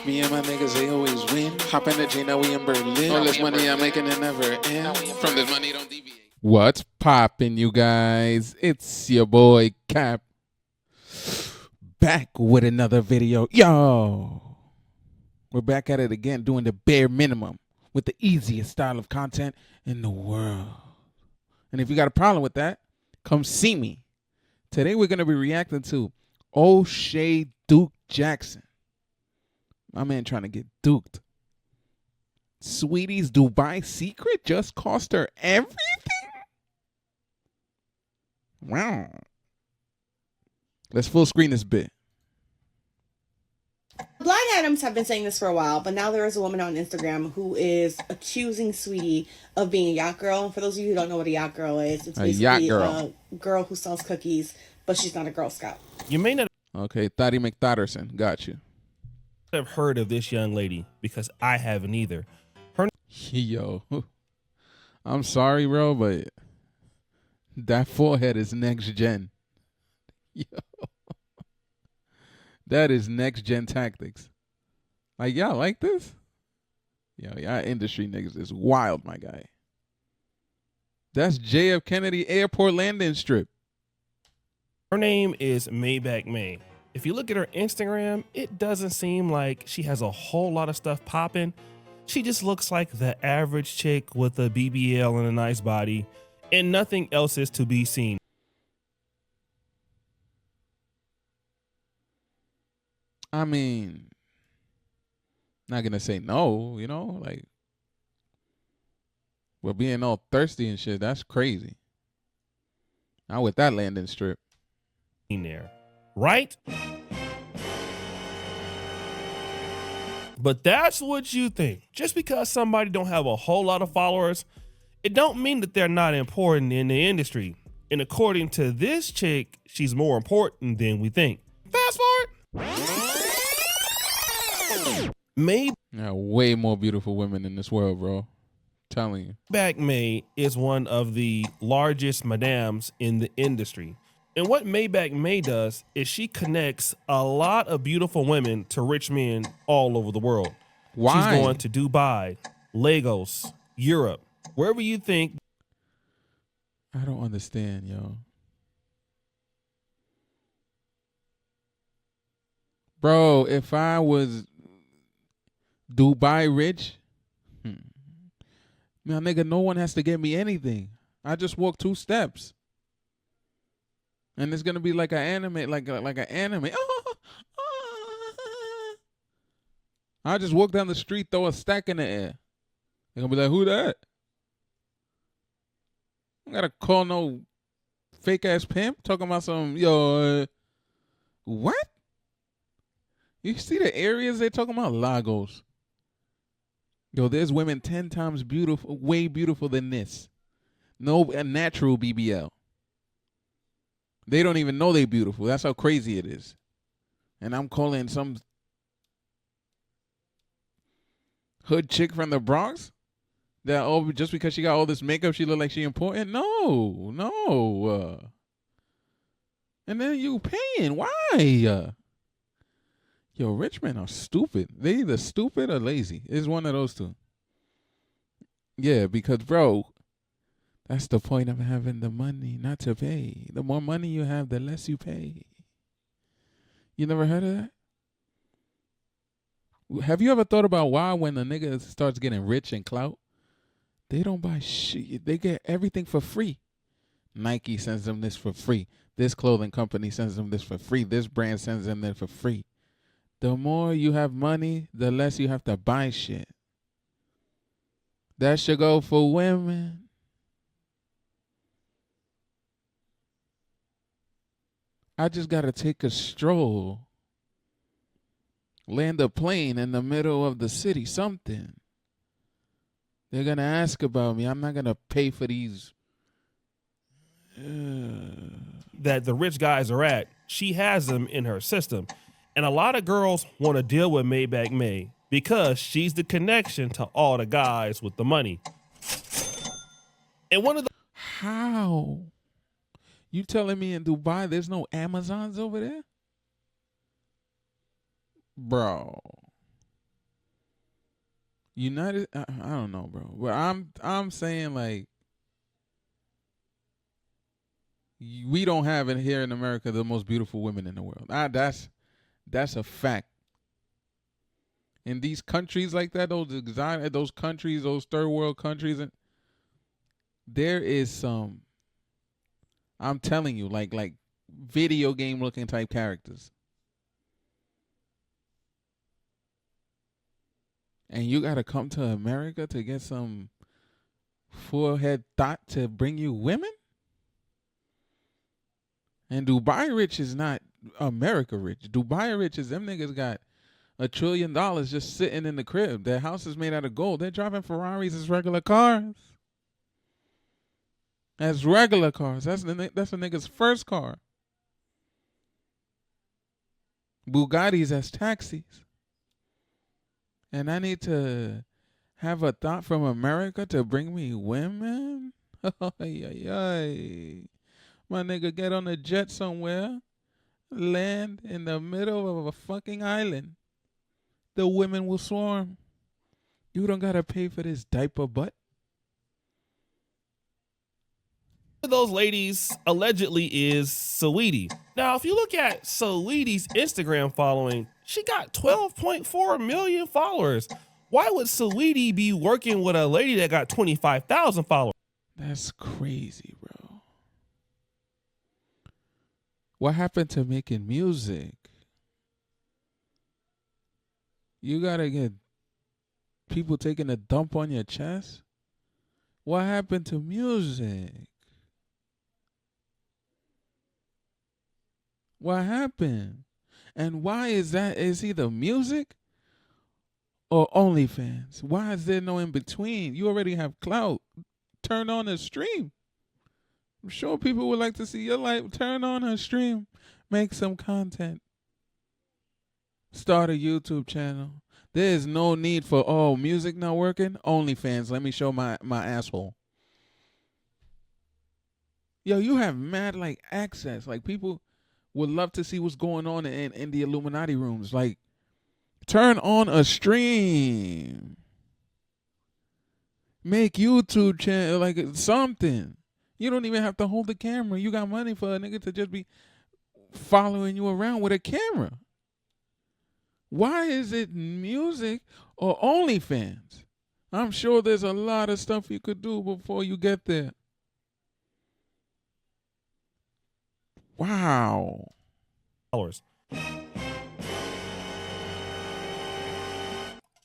Me and my niggas, they always win. Hop in the G, now we in Berlin. All this money I'm making, it never end. From this money, don't deviate. What's poppin', you guys? It's your boy Cap, back with another video. Yo, we're back at it again, doing the bare minimum with the easiest style of content in the world. And if you got a problem with that, come see me. Today we're gonna be reacting to Oshay Duke Jackson. My man trying to get duked. Saweetie's Dubai secret just cost her everything? Wow. Let's full screen this bit. Blind Adams have been saying this for a while, but now there is a woman on Instagram who is accusing Saweetie of being a yacht girl. And for those of you who don't know what a yacht girl is, it's basically a girl who sells cookies, but she's not a Girl Scout. You may not Okay, Thotty McThotterson. Got you. have heard of this young lady because I haven't either. Yo. I'm sorry, bro, but that forehead is next gen. Yo. That is next gen tactics. Like, y'all like this? Yo, y'all industry niggas is wild, my guy. That's JF Kennedy Airport landing strip. Her name is Maybach May. If you look at her Instagram, it doesn't seem like she has a whole lot of stuff popping. She just looks like the average chick with a BBL and a nice body, and nothing else is to be seen. I mean, not gonna say no, you know, like, but being all thirsty and shit, that's crazy. Not with that landing strip. There, right? But that's what you think. Just because somebody don't have a whole lot of followers, it don't mean that they're not important in the industry. And according to this chick, she's more important than we think. Fast forward. Maybach Way more beautiful women in this world, bro. Telling you. May is one of the largest madams in the industry. And what Maybach May does is she connects a lot of beautiful women to rich men all over the world. Why? She's going to Dubai, Lagos, Europe, wherever you think. I don't understand, yo. Bro, if I was Dubai rich, man, nigga, no one has to get me anything. I just walk 2 steps. And it's gonna be like an anime, like an anime. I just walk down the street, throw a stack in the air. They're gonna be like, who that? I gotta call no fake ass pimp talking about some, yo, what? You see the areas they're talking about? Lagos. Yo, there's women 10 times beautiful, way beautiful than this. No, a natural BBL. They don't even know they beautiful. That's how crazy it is. And I'm calling some hood chick from the Bronx that, oh, just because she got all this makeup, she look like she important? No, no. And then you paying. Why? Yo, rich men are stupid. They either stupid or lazy. It's one of those two. Yeah, because, bro, that's the point of having the money, not to pay. The more money you have, the less you pay. You never heard of that? Have you ever thought about why when a nigga starts getting rich and clout, they don't buy shit. They get everything for free. Nike sends them this for free. This clothing company sends them this for free. This brand sends them this for free. The more you have money, the less you have to buy shit. That should go for women. I just got to take a stroll, land a plane in the middle of the city, something. They're going to ask about me. I'm not going to pay for these. That the rich guys are at, she has them in her system. And a lot of girls want to deal with Maybach May because she's the connection to all the guys with the money. And one of the... How? You telling me in Dubai there's no Amazons over there? Bro. I don't know, bro. But I'm saying like we don't have it here in America the most beautiful women in the world. That's a fact. In these countries like that, those countries, those third world countries, and there is some. I'm telling you, like video game looking type characters, and you gotta come to America to get some forehead thought to bring you women. And Dubai rich is not America rich. Dubai rich is them niggas got $1 trillion just sitting in the crib. Their house is made out of gold. They're driving Ferraris as regular cars. As regular cars. That's a nigga's first car. Bugattis as taxis. And I need to have a thought from America to bring me women? My nigga get on a jet somewhere, land in the middle of a fucking island. The women will swarm. You don't gotta pay for this diaper butt. Those ladies allegedly is Saweetie. Now, if you look at Saweetie's Instagram following, she got 12.4 million followers. Why would Saweetie be working with a lady that got 25,000 followers? That's crazy, bro. What happened to making music? You gotta get people taking a dump on your chest? What happened to music? What happened? And why is that? Is either music or OnlyFans? Why is there no in between? You already have clout. Turn on a stream. I'm sure people would like to see your life. Turn on a stream. Make some content. Start a YouTube channel. There is no need for, music not working? OnlyFans. Let me show my asshole. Yo, you have mad like access. Like people would love to see what's going on in the Illuminati rooms. Like, turn on a stream. Make YouTube channel, like something. You don't even have to hold the camera. You got money for a nigga to just be following you around with a camera. Why is it music or OnlyFans? I'm sure there's a lot of stuff you could do before you get there. Wow.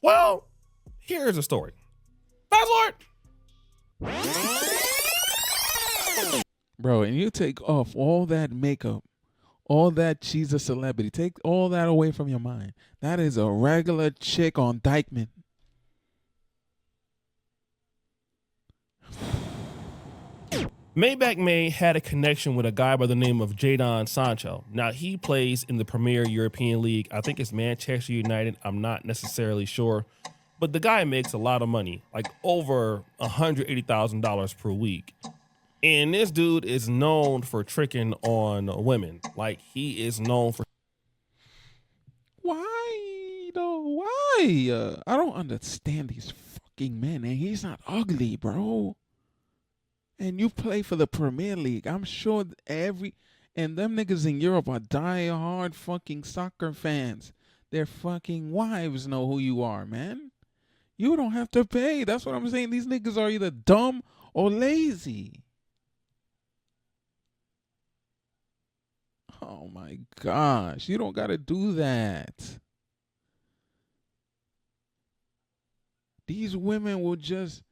Well, here's a story. Fast forward. Bro, and you take off all that makeup, all that she's a celebrity. Take all that away from your mind. That is a regular chick on Dykeman. Maybach May had a connection with a guy by the name of Jadon Sancho. Now, he plays in the Premier European League. I think it's Manchester United. I'm not necessarily sure. But the guy makes a lot of money, like over $180,000 per week. And this dude is known for tricking on women. Like, he is known for... Why, though? Why? I don't understand these fucking men. And he's not ugly, bro. And you play for the Premier League. I'm sure and them niggas in Europe are die-hard fucking soccer fans. Their fucking wives know who you are, man. You don't have to pay. That's what I'm saying. These niggas are either dumb or lazy. Oh my gosh. You don't gotta do that. These women will just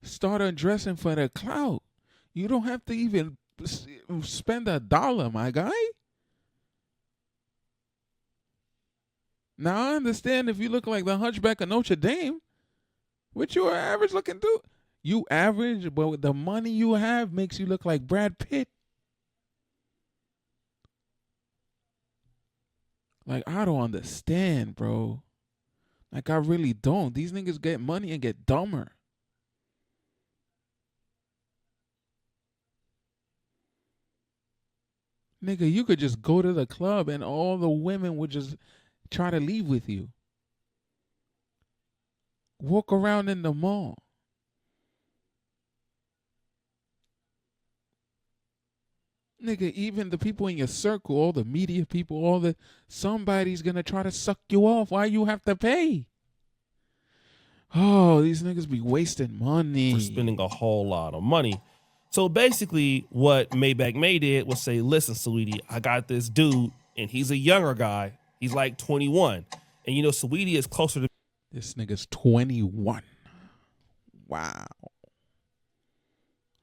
start undressing for the clout. You don't have to even spend $1, my guy. Now, I understand if you look like the Hunchback of Notre Dame, which you're average looking dude. You average, but with the money you have makes you look like Brad Pitt. Like, I don't understand, bro. Like, I really don't. These niggas get money and get dumber. Nigga, you could just go to the club and all the women would just try to leave with you. walk around in the mall. Nigga, even the people in your circle, all the media people, somebody's gonna try to suck you off. Why you have to pay? Oh, these niggas be wasting money. For spending a whole lot of money. So basically what Maybach May did was say, listen, Saweetie, I got this dude and he's a younger guy. He's like 21. And you know, Saweetie is closer to... This nigga's 21. Wow.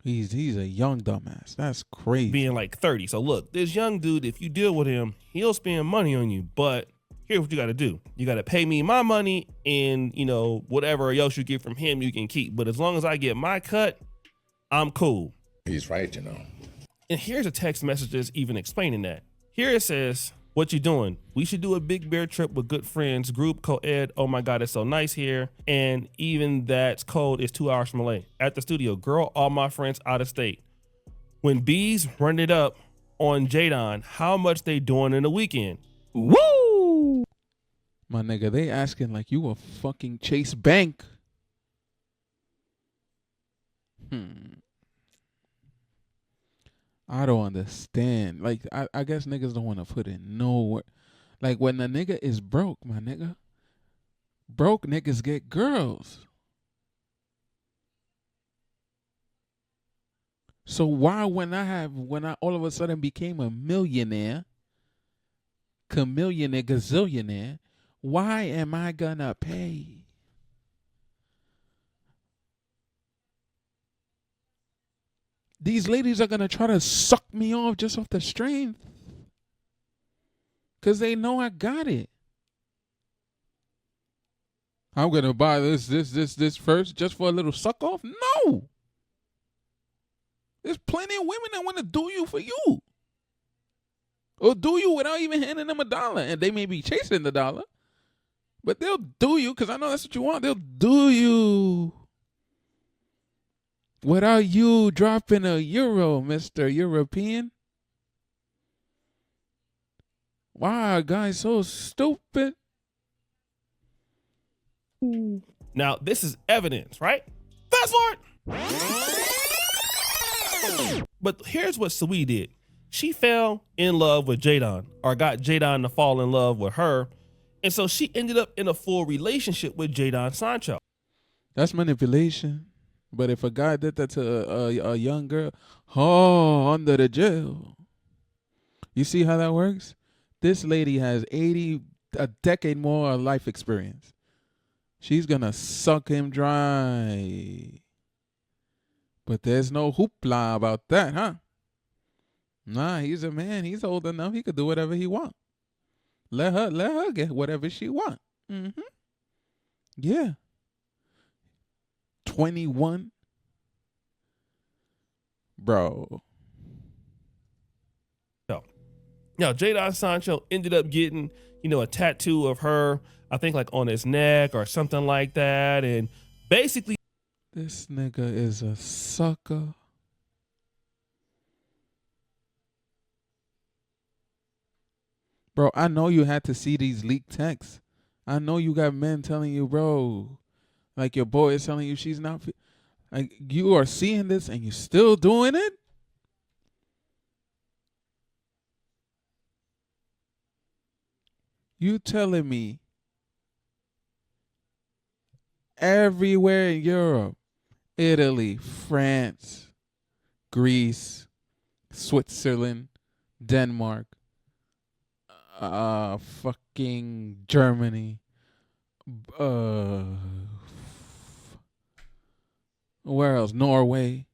He's a young dumbass. That's crazy. Being like 30. So look, this young dude, if you deal with him, he'll spend money on you. But here's what you got to do. You got to pay me my money, and you know, whatever else you get from him, you can keep. But as long as I get my cut, I'm cool. He's right, you know. And here's a text message that's even explaining that. Here it says, what you doing? We should do a big bear trip with good friends, group co-ed. Oh my God, it's so nice here. And even that's cold is 2 hours from LA. At the studio, girl, all my friends out of state. When bees run it up on Jadon, how much they doing in the weekend? Woo! My nigga, they asking like you a fucking Chase Bank. I don't understand. Like, I guess niggas don't want to put in no. Like, when a nigga is broke, my nigga, broke niggas get girls. So why, when I all of a sudden became a millionaire, chameleonaire, gazillionaire, why am I gonna pay? These ladies are going to try to suck me off just off the strength. Because they know I got it. I'm going to buy this first just for a little suck off? No. There's plenty of women that want to do you for you. Or do you without even handing them $1. And they may be chasing the dollar. But they'll do you, because I know that's what you want. They'll do you. Without you dropping a euro, Mr. European. Why are guys so stupid? Now, this is evidence, right? Fast forward. But here's what Saweetie did. She fell in love with Jadon, or got Jadon to fall in love with her. And so she ended up in a full relationship with Jadon Sancho. That's manipulation. But if a guy did that to a young girl, under the jail. You see how that works? This lady has a decade more life experience. She's going to suck him dry. But there's no hoopla about that, huh? Nah, he's a man. He's old enough. He could do whatever he wants. Let her get whatever she wants. Mm-hmm. Yeah. 21. Bro. Now, Jadon Sancho ended up getting, a tattoo of her, I think like on his neck or something like that. And basically, this nigga is a sucker. Bro, I know you had to see these leaked texts. I know you got men telling you, bro, like your boy is telling you she's not. Like, you are seeing this and you still doing it? You telling me everywhere in Europe, Italy, France, Greece, Switzerland, Denmark, fucking Germany, where else? Norway.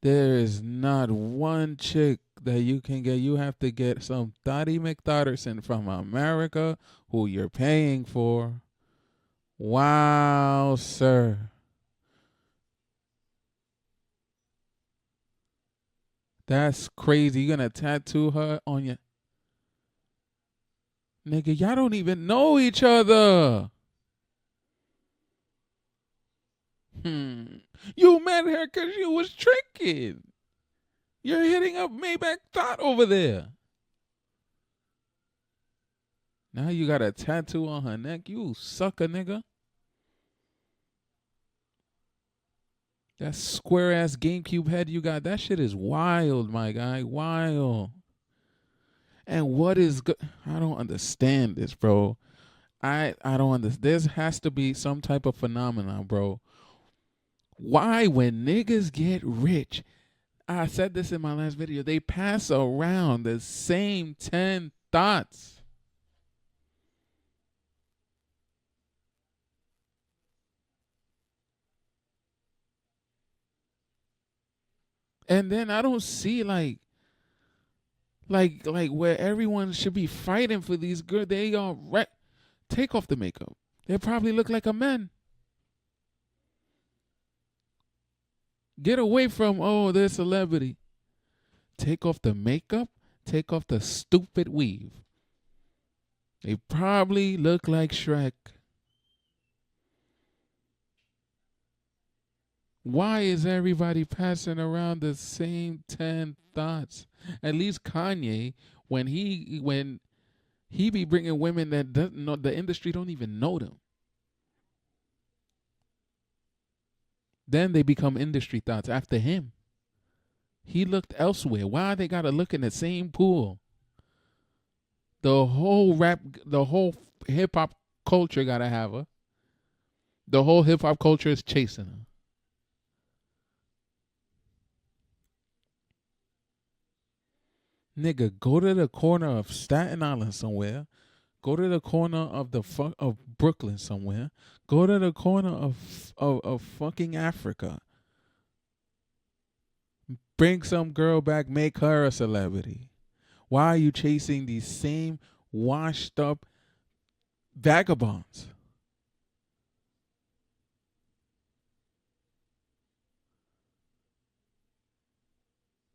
There is not one chick that you can get. You have to get some Dottie McDotterson from America who you're paying for. Wow, sir. That's crazy. You're going to tattoo her on your... Nigga, y'all don't even know each other. You met her because you was tricking. You're hitting up Maybach Thought over there. Now you got a tattoo on her neck. You sucker, nigga. That square ass GameCube head you got, that shit is wild, my guy. Wild. And what is good? I don't understand this, bro. I don't understand. There has to be some type of phenomenon, bro. Why, when niggas get rich, I said this in my last video, they pass around the same 10 thoughts. And then I don't see like where everyone should be fighting for these girls. They are take off the makeup. They probably look like a man. Get away from, oh, they're celebrity. Take off the makeup. Take off the stupid weave. They probably look like Shrek. Why is everybody passing around the same 10 thoughts? At least Kanye, when he be bringing women that doesn't know, the industry don't even know them. Then they become industry thoughts after him. He looked elsewhere. Why they gotta look in the same pool? The whole hip hop culture gotta have her. The whole hip hop culture is chasing her. Nigga, go to the corner of Staten Island somewhere. Go to the corner of of Brooklyn somewhere. Go to the corner of fucking Africa. Bring some girl back, make her a celebrity. Why are you chasing these same washed up vagabonds?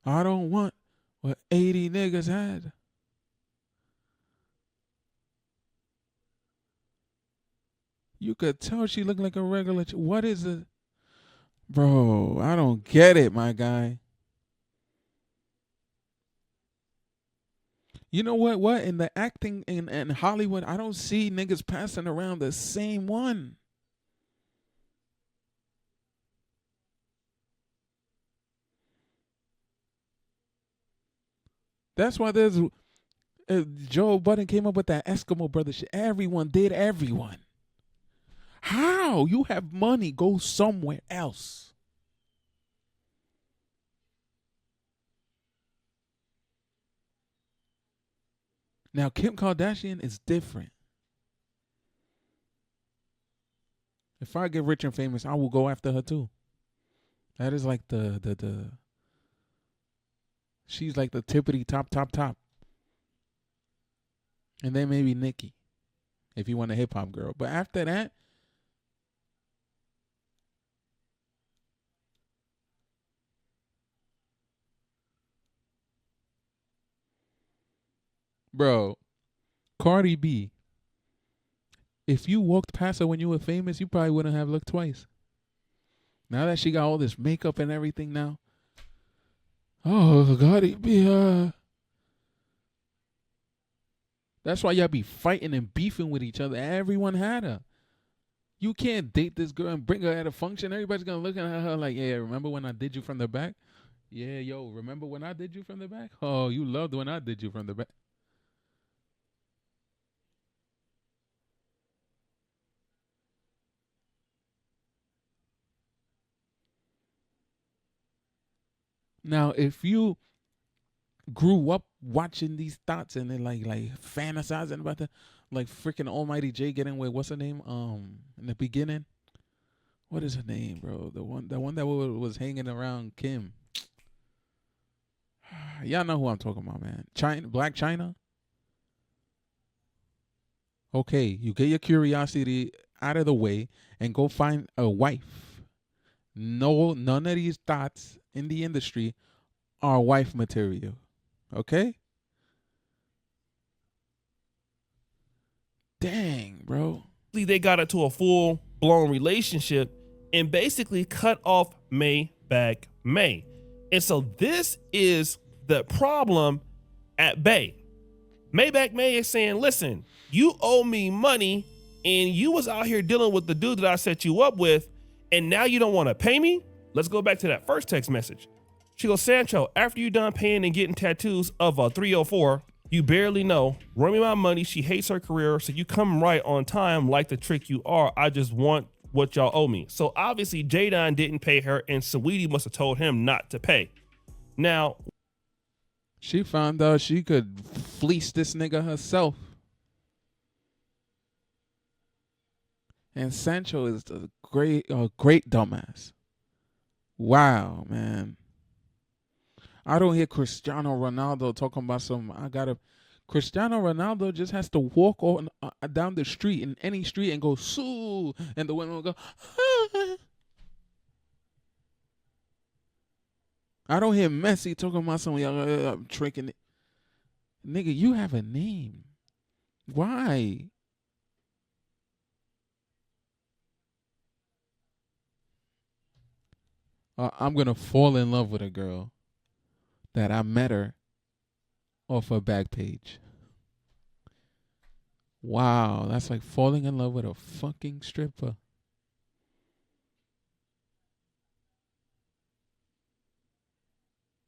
I don't want what 80 niggas had. You could tell she looked like a regular. What is it? Bro, I don't get it, my guy. You know what? What? In the acting in Hollywood, I don't see niggas passing around the same one. That's why there's Joe Budden came up with that Eskimo brother shit. Everyone did everyone. How? You have money, go somewhere else. Now, Kim Kardashian is different. If I get rich and famous, I will go after her too. That is like the she's like the tippity top. And then maybe Nicki, if you want a hip hop girl. But after that, bro, Cardi B, if you walked past her when you were famous, you probably wouldn't have looked twice. Now that she got all this makeup and everything now, oh, Cardi B, that's why y'all be fighting and beefing with each other. Everyone had her. You can't date this girl and bring her at a function. Everybody's going to look at her like, yeah, remember when I did you from the back? Yeah, yo, remember when I did you from the back? Oh, you loved when I did you from the back. Now, if you grew up watching these thoughts and then like fantasizing about the like freaking Almighty J getting with what's her name in the beginning, what is her name, bro? The one that was hanging around Kim. Y'all know who I'm talking about, man. Black China. Okay, you get your curiosity out of the way and go find a wife. No, none of these thoughts in the industry are wife material. Okay? Dang, bro. They got into a full-blown relationship and basically cut off Maybach May. And so this is the problem at bay. Maybach May is saying, listen, you owe me money and you was out here dealing with the dude that I set you up with, and now you don't want to pay me? Let's go back to that first text message. She goes, Sancho, after you done paying and getting tattoos of a 304, you barely know. Run me my money. She hates her career, so you come right on time like the trick you are. I just want what y'all owe me. So obviously Jadon didn't pay her, and Saweetie must have told him not to pay. Now, she found out she could fleece this nigga herself. And Sancho is a great dumbass. Wow, man. I don't hear Cristiano Ronaldo talking about Cristiano Ronaldo just has to walk on down the street, in any street, and go, Sue, and the women will go, ah. I don't hear Messi talking about some I'm tricking it. Nigga, you have a name. Why? I'm going to fall in love with a girl that I met her off her back page. Wow, that's like falling in love with a fucking stripper.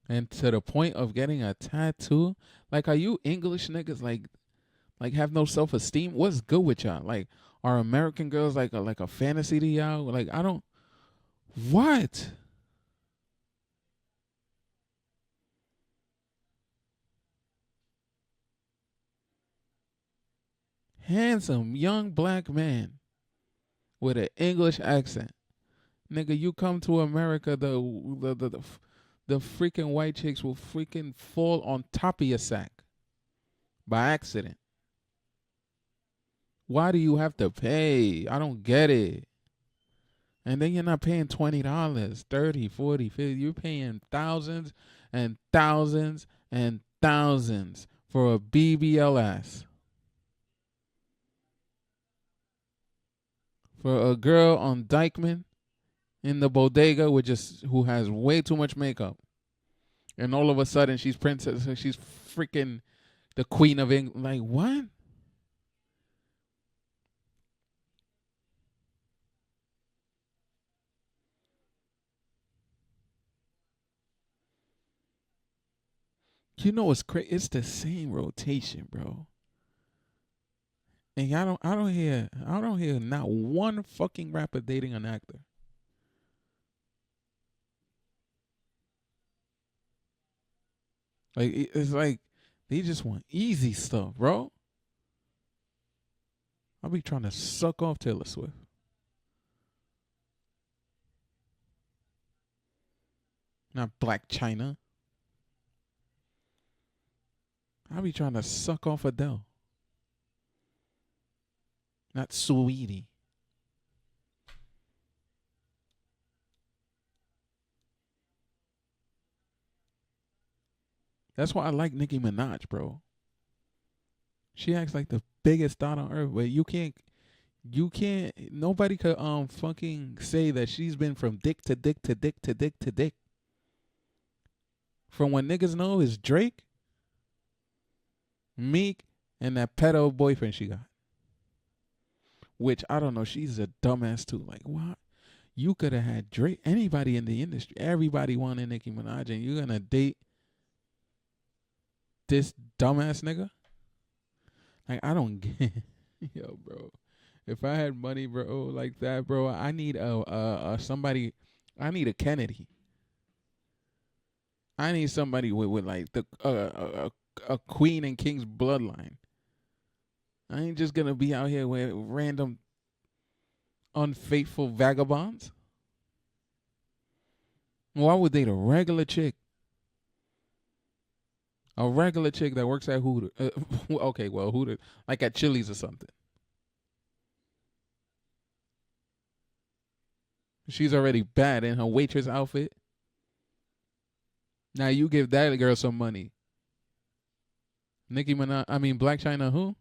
And to the point of getting a tattoo? Like, are you English niggas like have no self-esteem? What's good with y'all? Like, are American girls like a fantasy to y'all? Like, I don't... What? Handsome young black man with an English accent. Nigga, you come to America, the freaking white chicks will freaking fall on top of your sack by accident. Why do you have to pay? I don't get it. And then you're not paying $20, $30, $40, $50. You're paying thousands and thousands and thousands for a BBL ass. For a girl on Dykeman in the bodega who has way too much makeup. And all of a sudden she's princess, she's freaking the queen of England. Like, what? You know what's crazy? It's the same rotation, bro. And I don't hear not one fucking rapper dating an actor. Like, it's like they just want easy stuff, bro. I'll be trying to suck off Taylor Swift. Not Black China. I'll be trying to suck off Adele. Not Saweetie. That's why I like Nicki Minaj, bro. She acts like the biggest thought on earth, but nobody could fucking say that she's been from dick to dick to dick to dick to dick. From what niggas know is Drake, Meek, and that pedo boyfriend she got. Which, I don't know, she's a dumbass too. Like, what? You could have had Drake, anybody in the industry. Everybody wanted Nicki Minaj, and you're going to date this dumbass nigga? Like, I don't get... Yo, bro. If I had money, bro, like that, bro, I need somebody... I need a Kennedy. I need somebody with like, a queen and king's bloodline. I ain't just gonna be out here with random unfaithful vagabonds. Why would date a regular chick? A regular chick that works at Hooters. Okay, well, Hooters, like at Chili's or something. She's already bad in her waitress outfit. Now you give that girl some money. Nicki Minaj, Black China who?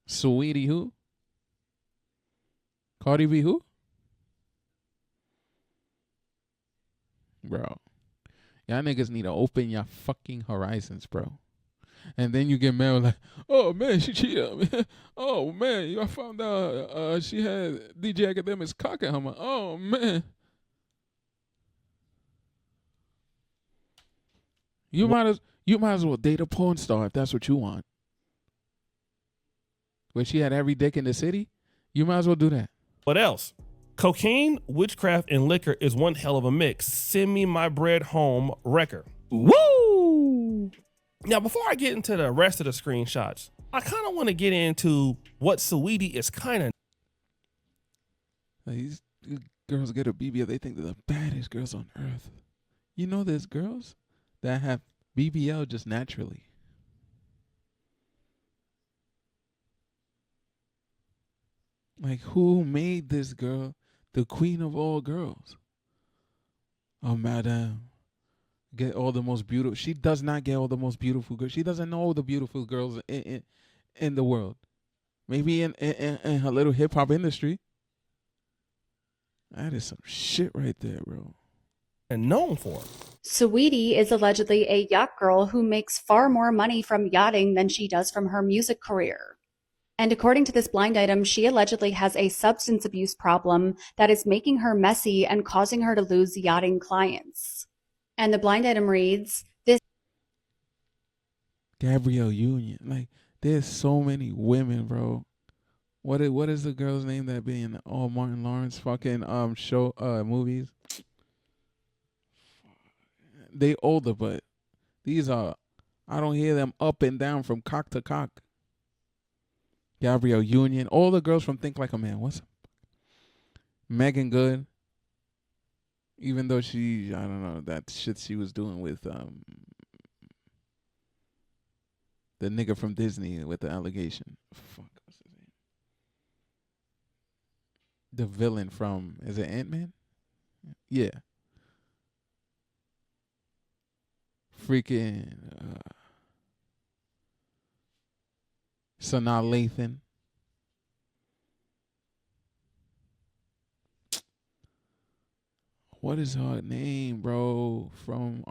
Saweetie who? Cardi B who? Bro. Y'all niggas need to open your fucking horizons, bro. And then you get married like, oh man, she cheated on me. Oh man, I found out she had DJ Academic's cock in her mouth. Oh man. You might as well date a porn star if that's what you want. Where she had every dick in the city, you might as well do that. What else? Cocaine, witchcraft, and liquor is one hell of a mix. Send me my bread home, wrecker. Woo! Now, before I get into the rest of the screenshots, I kind of want to get into what Saweetie is kind of. These girls get a BBL, they think they're the baddest girls on earth. You know there's girls that have BBL just naturally. Like, who made this girl the queen of all girls? Oh, madam. Get all the most beautiful. She does not get all the most beautiful girls. She doesn't know all the beautiful girls in the world. Maybe in her little hip hop industry. That is some shit right there, bro. And known for. Saweetie is allegedly a yacht girl who makes far more money from yachting than she does from her music career. And according to this blind item, she allegedly has a substance abuse problem that is making her messy and causing her to lose yachting clients. And the blind item reads, this Gabrielle Union. Like, there's so many women, bro. What is the girl's name that be in all Martin Lawrence fucking show movies? They older, but these are, I don't hear them up and down from cock to cock. Gabrielle Union, all the girls from Think Like a Man. What's up? Megan Good. Even though she, I don't know, that shit she was doing with the nigga from Disney with the allegation. Fuck, what's his name? The villain from, is it Ant-Man? Yeah. Freaking Sanaa Lathan. What is her name, bro? From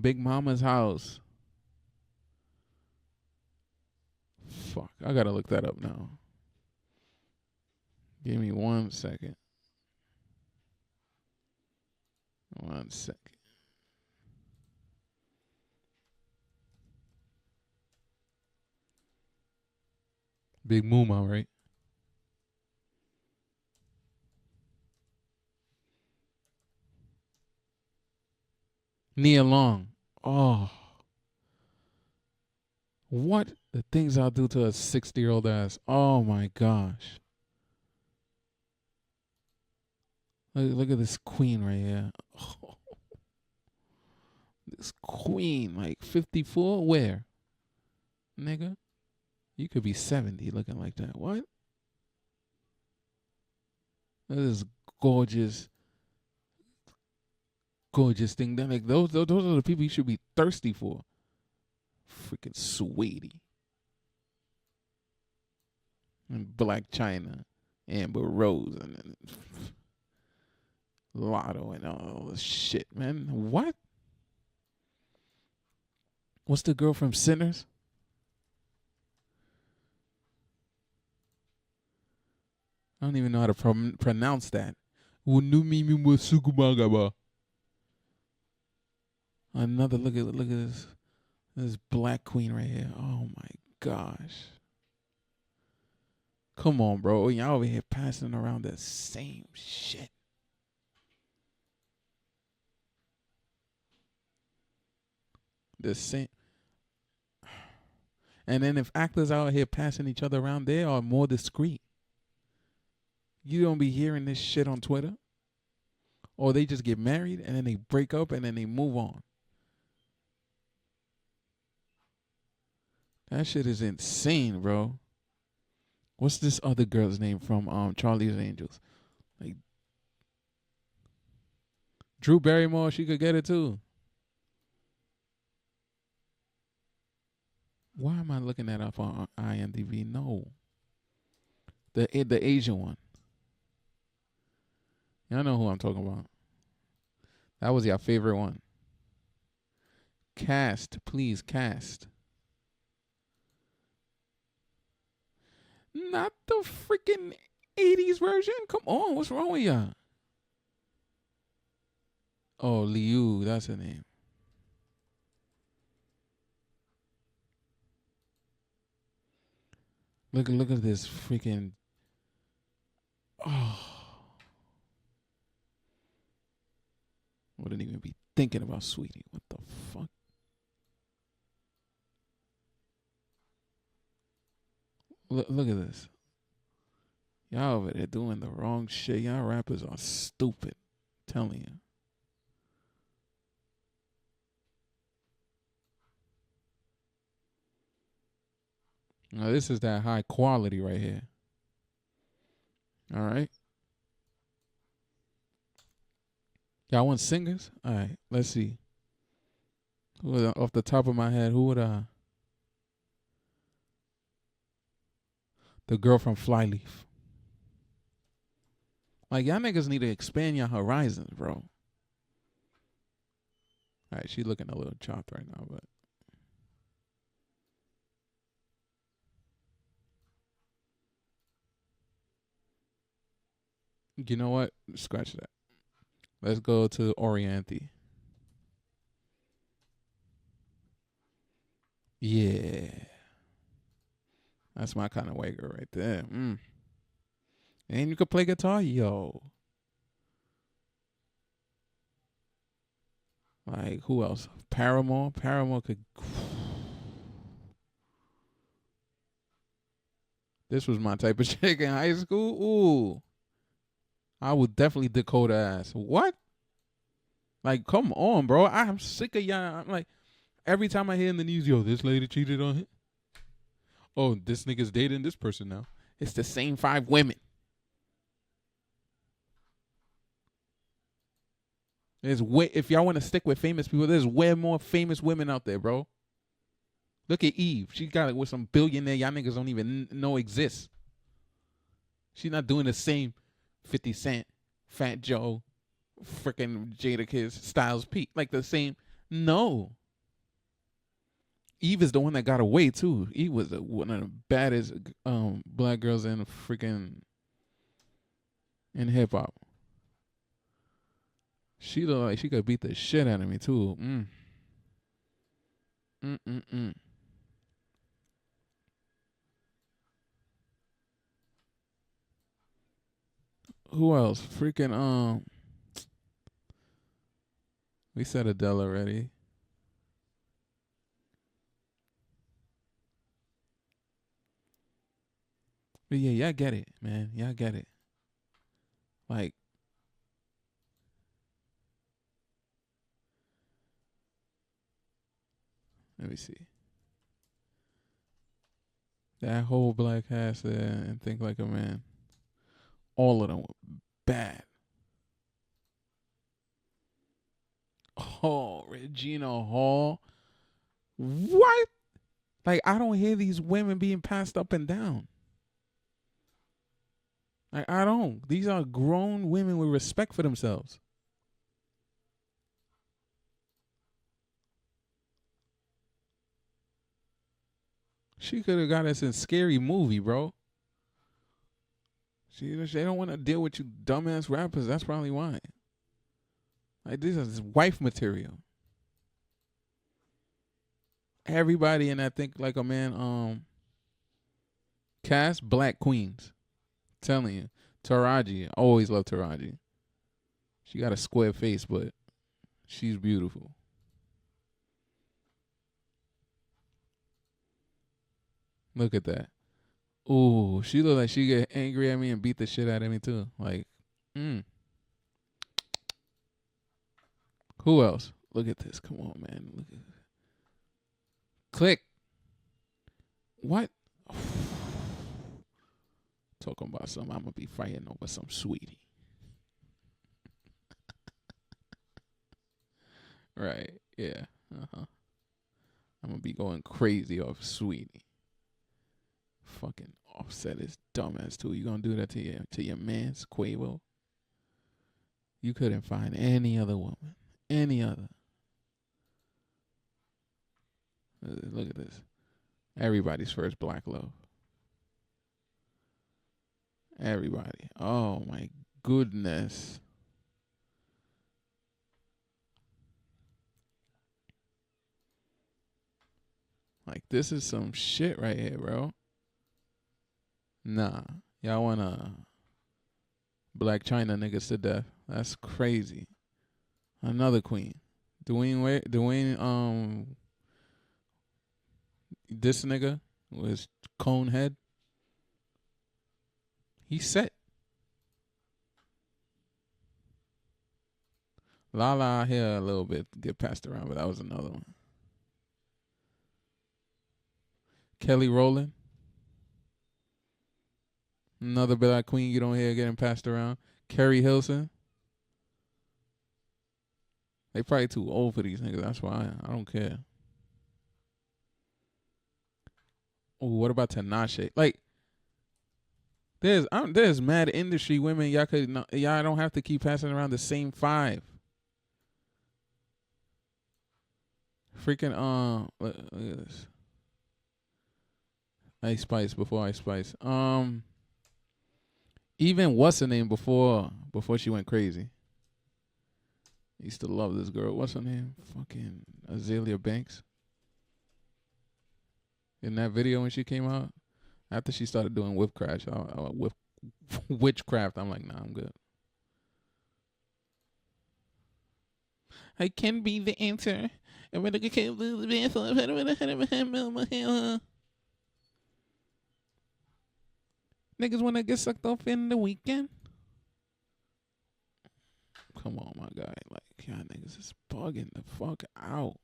Big Mama's house. Fuck, I gotta look that up now. Give me 1 second. 1 second. Big Muma, right? Nia Long. Oh. What the things I'll do to a 60-year-old ass. Oh my gosh. Look at this queen right here. Oh. This queen, like 54? Where? Nigga? You could be 70 looking like that. What? This gorgeous thing. Then like those are the people you should be thirsty for. Freaking Saweetie. And Black China. Amber Rose and Lotto and all this shit, man. What? What's the girl from Sinners? I don't even know how to pronounce that. Another look at this black queen right here. Oh my gosh. Come on, bro. Y'all over here passing around the same shit. The same. And then if actors out here passing each other around, they are more discreet. You don't be hearing this shit on Twitter. Or they just get married and then they break up and then they move on. That shit is insane, bro. What's this other girl's name from Charlie's Angels? Like Drew Barrymore, she could get it too. Why am I looking that up on IMDb? No. The Asian one. Y'all know who I'm talking about. That was your favorite one. Cast, please, cast. Not the freaking 80s version. Come on, what's wrong with y'all? Oh, Liu, that's her name. Look at this freaking. Oh, wouldn't even be thinking about Saweetie. What the fuck? Look at this. Y'all over there doing the wrong shit. Y'all rappers are stupid. I'm telling you. Now this is that high quality right here. All right. Y'all want singers? All right. Let's see. Off the top of my head, who would the girl from Flyleaf? Like, y'all niggas need to expand your horizons, bro. All right, she looking a little chopped right now, but. You know what? Scratch that. Let's go to Orianthi. Yeah. That's my kind of white girl right there. And you could play guitar? Yo. Like, who else? Paramore? Paramore could... This was my type of chick in high school? Ooh. I would definitely decode her ass. What? Like, come on, bro. I'm sick of y'all. I'm like, every time I hear in the news, yo, this lady cheated on him. Oh, this nigga's dating this person now. It's the same 5 women. If y'all want to stick with famous people, there's way more famous women out there, bro. Look at Eve. She got it with some billionaire y'all niggas don't even know exists. She's not doing the same 50 Cent, Fat Joe, freaking Jadakiss, Styles P. Like the same. No. Eve is the one that got away too. Eve was one of the baddest black girls in hip hop. She looked like she could beat the shit out of me too. Who else? Freaking we said Adele already. But yeah, y'all get it, man. Y'all get it. Like, let me see. That whole black cast there and Think Like a Man. All of them were bad. Oh, Regina Hall. What? Like, I don't hear these women being passed up and down. Like, I don't. These are grown women with respect for themselves. She could have got us in Scary Movie, bro. They don't want to deal with you dumbass rappers. That's probably why. Like, this is wife material. Everybody in that Think Like a Man cast, black queens. Telling you. Taraji. I always love Taraji. She got a square face, but she's beautiful. Look at that. Ooh, she look like she get angry at me and beat the shit out of me too. Like, Who else? Look at this. Come on, man. Look at this. Click. What? Talking about something. I'm gonna be fighting over some Saweetie. Right. Yeah. I'm gonna be going crazy off Saweetie. Fucking Offset is dumbass too. You gonna do that to your man's Quavo? You couldn't find any other woman. Any other. Look at this. Everybody's first black love. Everybody. Oh my goodness. Like, this is some shit right here, bro. Nah, y'all wanna Black China niggas to death. That's crazy. Another queen. Dwayne, this nigga was cone head. He set. Lala here a little bit get passed around, but that was another one. Kelly Rowland. Another Black queen you don't hear getting passed around. Carrie Hilson. They probably too old for these niggas. That's why I don't care. Oh, what about Tinashe? Like, there's mad industry women y'all don't have to keep passing around the same 5. Freaking look at this. Ice Spice before Ice Spice. Even what's her name before she went crazy. I used to love this girl. What's her name? Fucking Azalea Banks. In that video when she came out, after she started doing witchcraft, I'm like, nah, I'm good. I can be the answer. Niggas wanna get sucked off in the weekend? Come on, my guy. Like, y'all niggas is bugging the fuck out.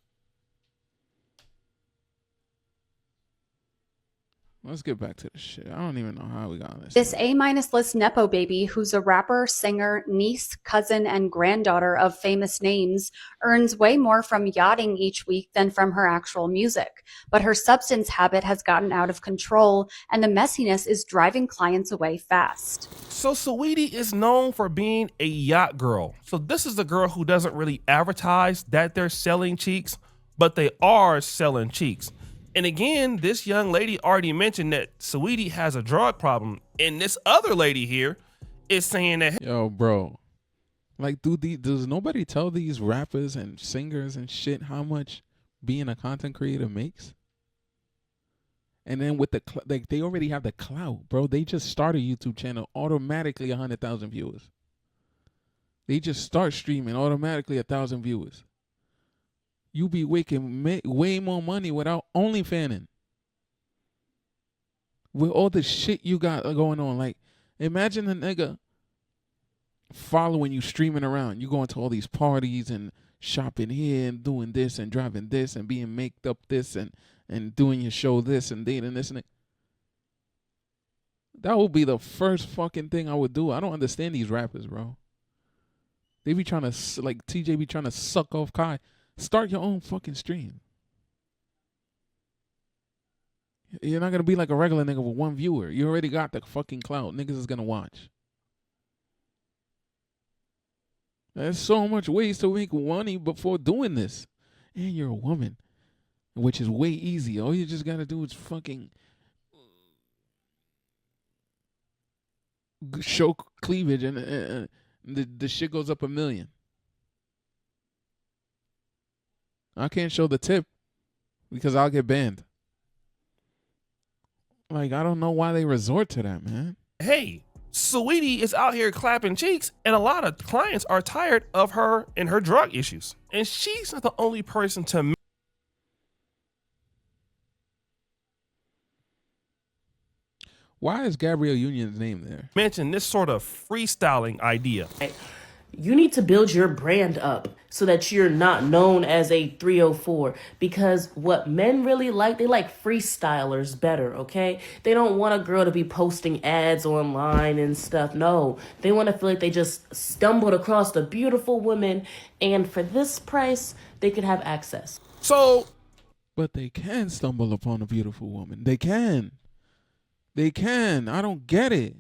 Let's get back to the shit. I don't even know how we got on this. This A- list Nepo baby, who's a rapper, singer, niece, cousin, and granddaughter of famous names, earns way more from yachting each week than from her actual music. But her substance habit has gotten out of control, and the messiness is driving clients away fast. So Saweetie is known for being a yacht girl. So this is the girl who doesn't really advertise that they're selling cheeks, but they are selling cheeks. And again, this young lady already mentioned that Saweetie has a drug problem. And this other lady here is saying that, yo, bro, like, does nobody tell these rappers and singers and shit how much being a content creator makes? And then with they already have the clout, bro. They just start a YouTube channel, automatically 100,000 viewers. They just start streaming, automatically 1,000 viewers. You be making way more money without OnlyFanning. With all the shit you got going on. Like, imagine a nigga following you, streaming around. You going to all these parties and shopping here and doing this and driving this and being maked up this and doing your show this and dating this and that. That would be the first fucking thing I would do. I don't understand these rappers, bro. They be trying to, like, TJ be trying to suck off Kai. Start your own fucking stream. You're not going to be like a regular nigga with 1 viewer. You already got the fucking clout. Niggas is going to watch. There's so much ways to make money before doing this. And you're a woman, which is way easy. All you just got to do is fucking show cleavage and the shit goes up 1 million. I can't show the tip because I'll get banned. Like, I don't know why they resort to that, man. hey, Saweetie is out here clapping cheeks, and a lot of clients are tired of her and her drug issues. And she's not the only person to Why is Gabrielle Union's name there? mention this sort of freestyling idea. You need to build your brand up so that you're not known as a 304, because what men really like, they like freestylers better, okay? They don't want a girl to be posting ads online and stuff. No, they want to feel like they just stumbled across a beautiful woman, and for this price, they could have access. But they can stumble upon a beautiful woman. They can. They can. I don't get it.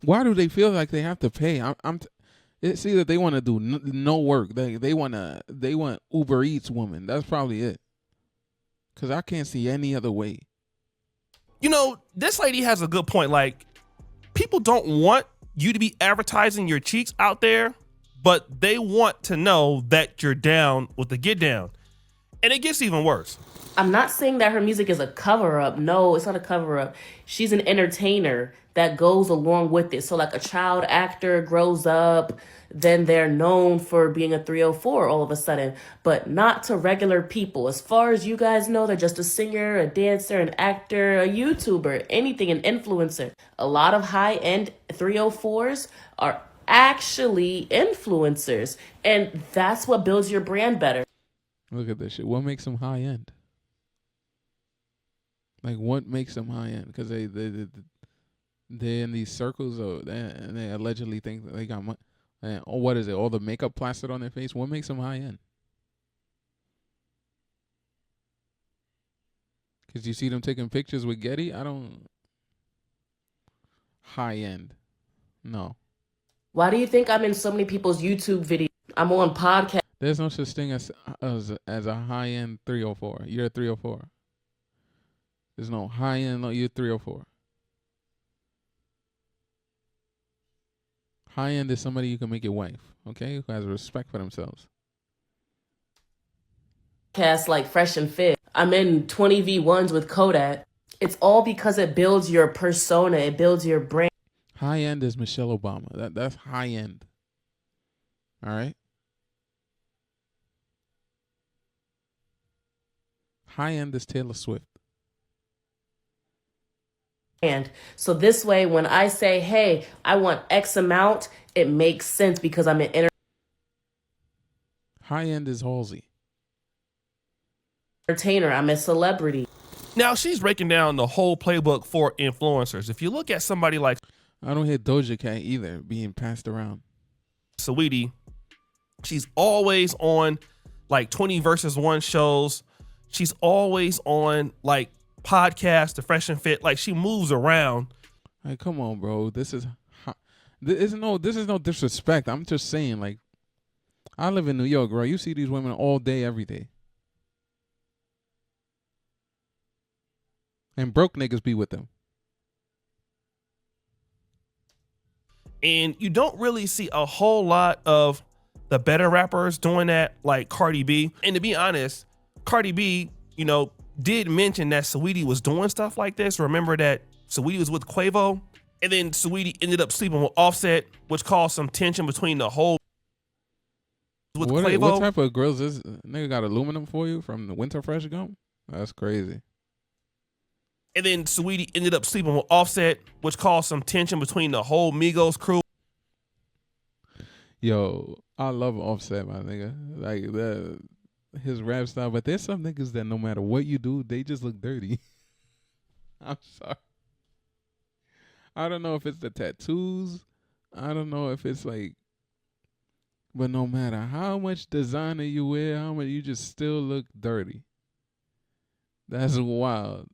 Why do they feel like they have to pay? It's either they want to do no work. They want Uber Eats woman. That's probably it. Because I can't see any other way. You know, this lady has a good point. Like, people don't want you to be advertising your cheeks out there, but they want to know that you're down with the get down. And it gets even worse. I'm not saying that her music is a cover-up. No, it's not a cover-up. She's an entertainer that goes along with it. So like a child actor grows up, then they're known for being a 304 all of a sudden, but not to regular people. As far as you guys know, they're just a singer, a dancer, an actor, a YouTuber, anything, an influencer. A lot of high-end 304s are actually influencers, and that's what builds your brand better. Look at this shit. What makes them high end? Like, what makes them high end? Because they're in these circles, and they allegedly think that they got money. And what is it? All the makeup plastered on their face? What makes them high end? Because you see them taking pictures with Getty? I don't. High end. No. Why do you think I'm in so many people's YouTube videos? I'm on podcasts. There's no such thing as a high end 304. You're a 304. There's no high end. No, you're 304. High end is somebody you can make your wife. Okay, who has respect for themselves. Podcasts like Fresh and Fit. I'm in 20v1s with Kodak. It's all because it builds your persona. It builds your brand. High end is Michelle Obama. That's high end. All right. High end is Taylor Swift. And so this way, when I say, hey, I want X amount, it makes sense because I'm an High end is Halsey. entertainer. I'm a celebrity. Now, she's breaking down the whole playbook for influencers. If you look at somebody like I don't hear Doja Cat either being passed around. Saweetie, she's always on like 20 versus 1 shows. She's always on like podcasts, the Fresh and Fit. Like, she moves around. Like, come on, bro. This is no disrespect. I'm just saying, like, I live in New York, bro. You see these women all day, every day. And broke niggas be with them. And you don't really see a whole lot of the better rappers doing that, like Cardi B. And to be honest, Cardi B, you know, did mention that Saweetie was doing stuff like this. Remember that Saweetie was with Quavo, and then Saweetie ended up sleeping with Offset, which caused some tension between the whole with Quavo. What type of girls is nigga got aluminum for you from the Winter Fresh gum? That's crazy. And then Saweetie ended up sleeping with Offset, which caused some tension between the whole Migos crew. Yo, I love Offset, my nigga. Like his rap style, but there's some niggas that no matter what you do, they just look dirty. I'm sorry. I don't know if it's the tattoos. I don't know if it's like, but no matter how much designer you wear, how much you just still look dirty. That's wild.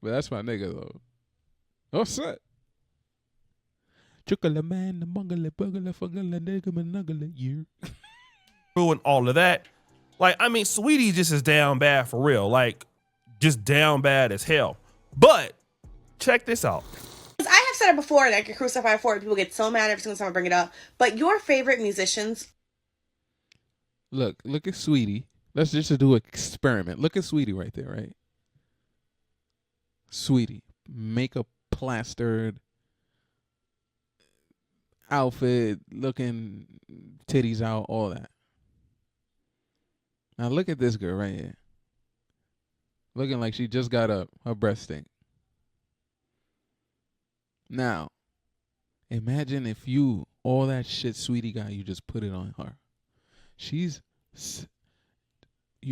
But that's my nigga though. Offset. Chocolate man, the mungale, bugale, fugale, nigga, manugale, year. And all of that. Like, I mean, Saweetie just is down bad for real. Like, just down bad as hell. But check this out. I have said it before, and I get crucified for it. People get so mad every single time I bring it up. But your favorite musicians? Look at Saweetie. Let's just do an experiment. Look at Saweetie right there, right? Saweetie, makeup plastered, outfit, looking, titties out, all that. Now look at this girl right here. Looking like she just got up. Her breast stink. Now, imagine if all that shit Saweetie got, you just put it on her. You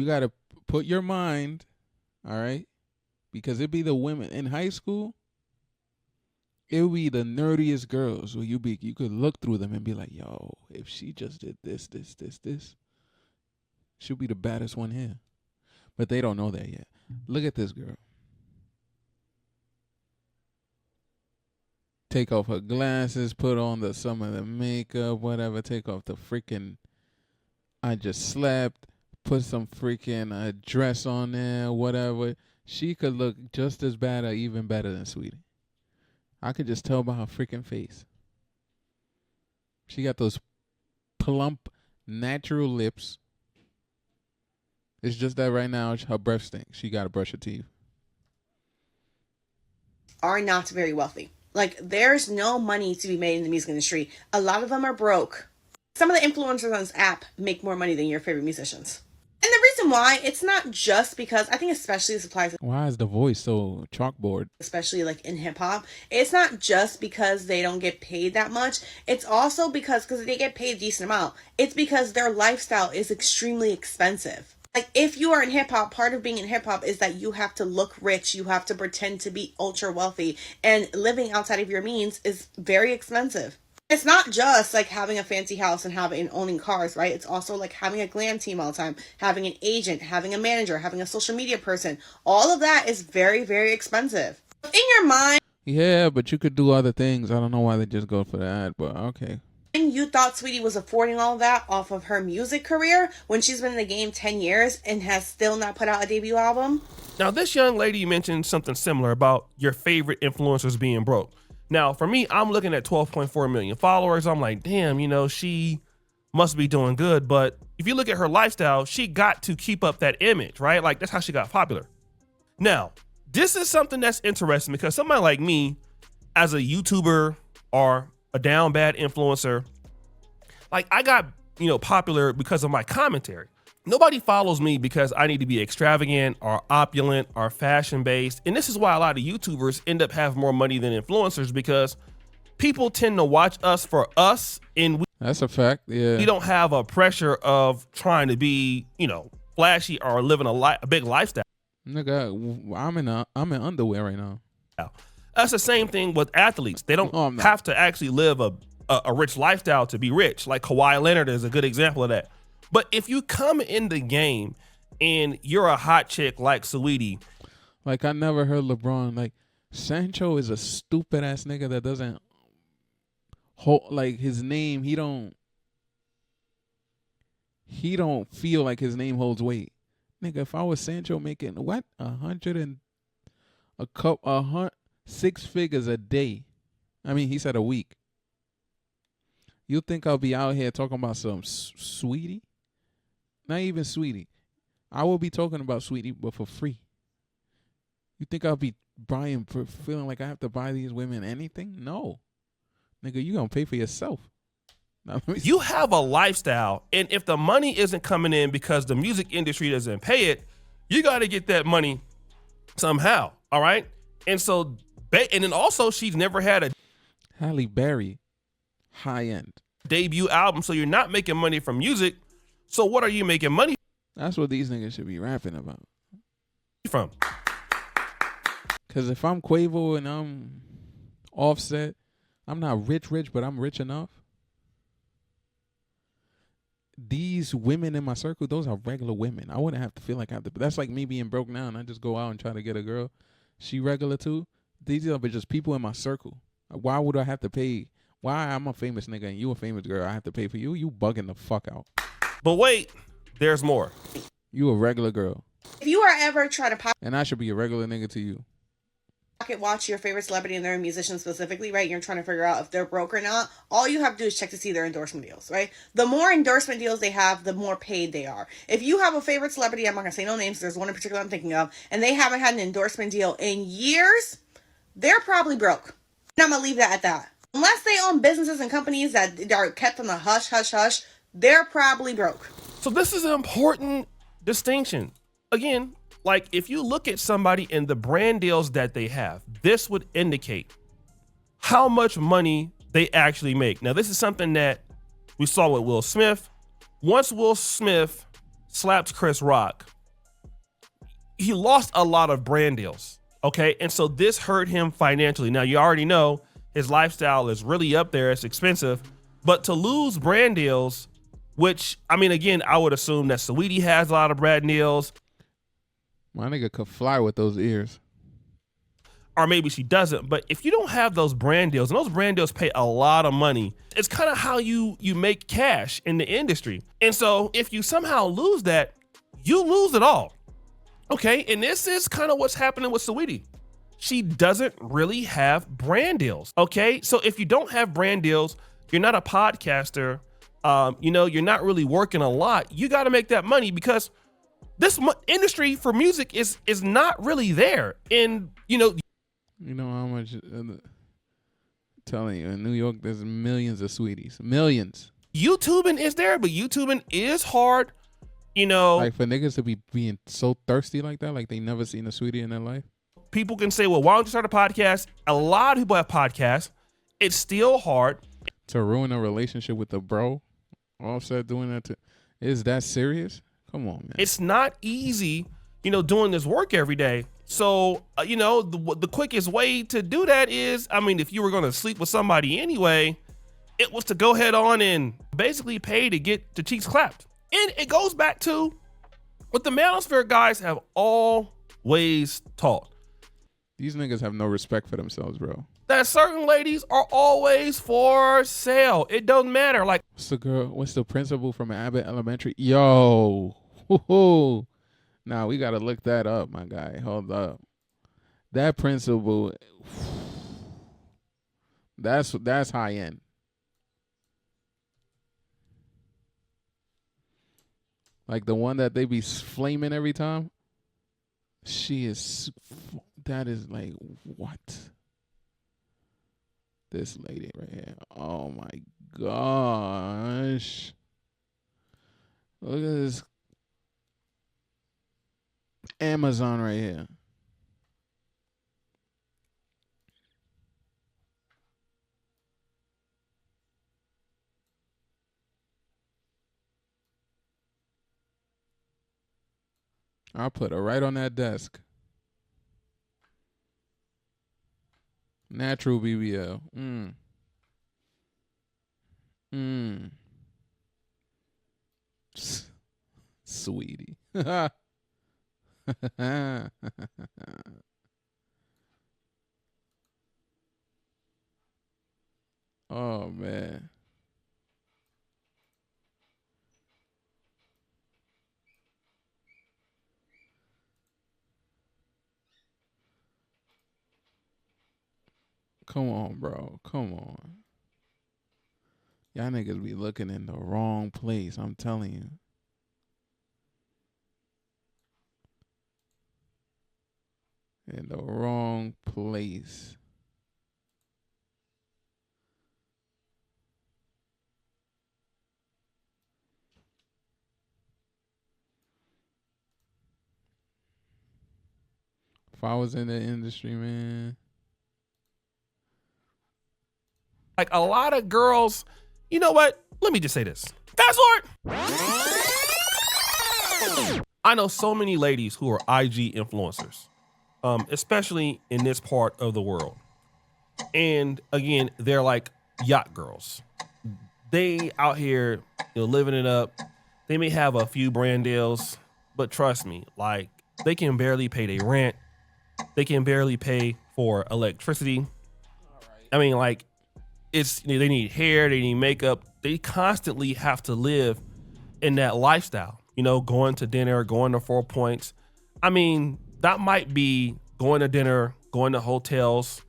got to put your mind, all right? Because it'd be the women in high school. It would be the nerdiest girls where you could look through them and be like, yo, if she just did this, she'll be the baddest one here. But they don't know that yet. Look at this girl. Take off her glasses, put on some of the makeup, whatever. Take off the freaking I just slept, put some freaking dress on there, whatever. She could look just as bad or even better than Saweetie. I could just tell by her freaking face. She got those plump, natural lips. It's just that right now her breath stinks. She got to brush her teeth. Are not very wealthy. Like, there's no money to be made in the music industry. A lot of them are broke. Some of the influencers on this app make more money than your favorite musicians. And the reason why, it's not just because, I think especially this applies. Why is the voice so chalkboard? Especially like in hip hop. It's not just because they don't get paid that much. It's also because they get paid a decent amount. It's because their lifestyle is extremely expensive. Like, if you are in hip hop, part of being in hip hop is that you have to look rich. You have to pretend to be ultra wealthy. And living outside of your means is very expensive. It's not just like having a fancy house and owning cars, right? It's also like having a glam team all the time, having an agent, having a manager, having a social media person. All of that is very, very expensive. In your mind, yeah, but you could do other things. I don't know why they just go for that, but okay. You thought Saweetie was affording all of that off of her music career when she's been in the game 10 years and has still not put out a debut album? Now, this young lady mentioned something similar about your favorite influencers being broke. Now, for me, I'm looking at 12.4 million followers. I'm like, damn, she must be doing good. But if you look at her lifestyle, she got to keep up that image, right? Like, that's how she got popular. Now, this is something that's interesting because somebody like me, as a YouTuber or a down bad influencer, like, I got, popular because of my commentary. Nobody follows me because I need to be extravagant or opulent or fashion based. And this is why a lot of YouTubers end up having more money than influencers, because people tend to watch us for us, and that's a fact. Yeah, we don't have a pressure of trying to be, flashy or living a big lifestyle. Nigga, I'm in underwear right now. That's the same thing with athletes. They don't have to actually live a rich lifestyle to be rich. Like Kawhi Leonard is a good example of that. But if you come in the game and you're a hot chick like Saweetie. Like, I never heard LeBron. Like, Sancho is a stupid ass nigga that doesn't hold, like, his name. He don't feel like his name holds weight. Nigga, if I was Sancho making what? 6 figures a day. I mean, he said a week. You think I'll be out here talking about some Saweetie? Not even Saweetie. I will be talking about Saweetie, but for free. You think I'll be buying, feeling like I have to buy these women anything? No. Nigga, you gonna pay for yourself. Now, you have a lifestyle, and if the money isn't coming in because the music industry doesn't pay it, you got to get that money somehow, all right? And so, and then also, she's never had a Halle Berry, high end debut album, so you're not making money from music. So what are you making money? That's what these niggas should be rapping about. From? Because if I'm Quavo and I'm Offset, I'm not rich, but I'm rich enough. These women in my circle, those are regular women. I wouldn't have to feel like I have to. That's like me being broke now and I just go out and try to get a girl. She regular too. These are just people in my circle. Why would I have to pay? Why I'm a famous nigga and you a famous girl, I have to pay for you? You bugging the fuck out. But wait, there's more. You a regular girl. If you are ever trying to and I should be a regular nigga to you. pocket watch your favorite celebrity and their musician specifically, right? You're trying to figure out if they're broke or not. All you have to do is check to see their endorsement deals, right? The more endorsement deals they have, the more paid they are. If you have a favorite celebrity, I'm not gonna say no names, there's one in particular I'm thinking of, and they haven't had an endorsement deal in years, they're probably broke. And I'm gonna leave that at that. Unless they own businesses and companies that are kept on the hush, hush, hush, they're probably broke. So this is an important distinction. Again, like if you look at somebody and the brand deals that they have, this would indicate how much money they actually make. Now, this is something that we saw with Will Smith. Once Will Smith slapped Chris Rock, he lost a lot of brand deals, okay? And so this hurt him financially. Now, you already know his lifestyle is really up there. It's expensive. But to lose brand deals, which, I mean, again, I would assume that Saweetie has a lot of brand deals. My nigga could fly with those ears. Or maybe she doesn't. But if you don't have those brand deals, and those brand deals pay a lot of money, it's kind of how you make cash in the industry. And so if you somehow lose that, you lose it all. Okay, and this is kind of what's happening with Saweetie. She doesn't really have brand deals. Okay, so if you don't have brand deals, you're not a podcaster, You're not really working a lot. You got to make that money because this industry for music is not really there. And you know how much telling you, in New York there's millions of sweeties. Millions. YouTubing is there, but YouTubing is hard. Like for niggas to be being so thirsty like that, like they never seen a sweetie in their life. People can say, well, why don't you start a podcast? A lot of people have podcasts. It's still hard. To ruin a relationship with a bro, Offset doing that is that serious? Come on, man. It's not easy, doing this work every day. So, the quickest way to do that is, if you were going to sleep with somebody anyway, it was to go ahead on and basically pay to get the cheeks clapped. And it goes back to what the manosphere guys have always taught. These niggas have no respect for themselves, bro. That certain ladies are always for sale. It doesn't matter. Like, what's the principal from Abbott Elementary? Yo. Woo-hoo. Nah, we got to look that up, my guy. Hold up. That principal, that's high end. Like the one that they be flaming every time. That is like, what? This lady right here. Oh my gosh. Look at this Amazon right here. I'll put her right on that desk. Natural BBL. Sweetie. Oh, man. Come on, bro. Come on. Y'all niggas be looking in the wrong place. I'm telling you. In the wrong place. If I was in the industry, man. Like a lot of girls, you know what? Let me just say this. Fast forward. I know so many ladies who are IG influencers, especially in this part of the world. And again, they're like yacht girls. They out here, living it up. They may have a few brand deals, but trust me, like they can barely pay their rent. They can barely pay for electricity. I mean, like, they need hair, they need makeup. They constantly have to live in that lifestyle, going to dinner, going to 4 Points. I mean, that might be going to dinner, going to hotels,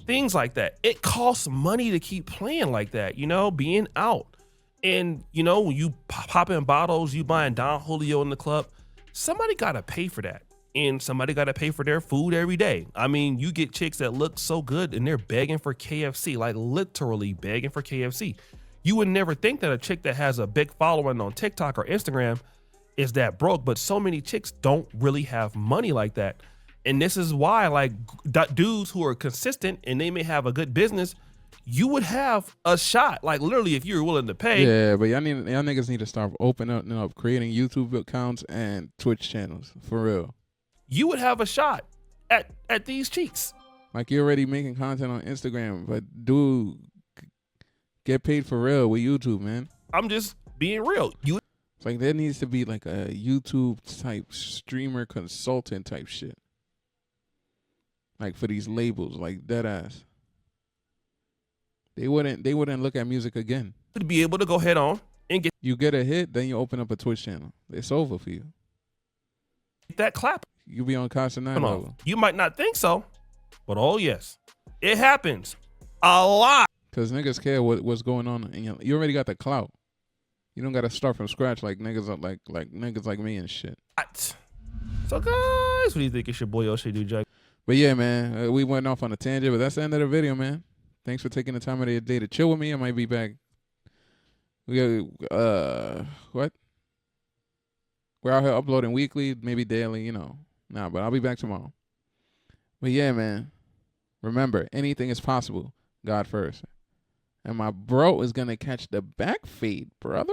things like that. It costs money to keep playing like that, being out. And, when you pop in bottles, you buying Don Julio in the club, somebody got to pay for that. And somebody got to pay for their food every day. I mean, you get chicks that look so good and they're begging for KFC, like literally begging for KFC. You would never think that a chick that has a big following on TikTok or Instagram is that broke, but so many chicks don't really have money like that. And this is why, like, dudes who are consistent and they may have a good business, you would have a shot. Like, literally, if you're willing to pay. Yeah, but y'all niggas need to start opening up, creating YouTube accounts and Twitch channels, for real. You would have a shot at these cheeks. Like, you're already making content on Instagram, but dude, get paid for real with YouTube, man. I'm just being real. It's like there needs to be like a YouTube type streamer consultant type shit. Like for these labels, like dead ass. They wouldn't look at music again. To be able to go head on and get a hit, then you open up a Twitch channel. It's over for you. That clap. You be on constant nine level. You might not think so, but oh yes, it happens a lot. Cause niggas care what's going on, and you already got the clout. You don't gotta start from scratch like niggas like niggas like me and shit. So guys, what do you think? It's your boy Oshay Duke Jackson. But yeah, man, we went off on a tangent, but that's the end of the video, man. Thanks for taking the time of the day to chill with me. I might be back. We got what? We're out here uploading weekly, maybe daily, you know. Nah, but I'll be back tomorrow. But yeah, man. Remember, anything is possible. God first. And my bro is gonna catch the back fade, brother.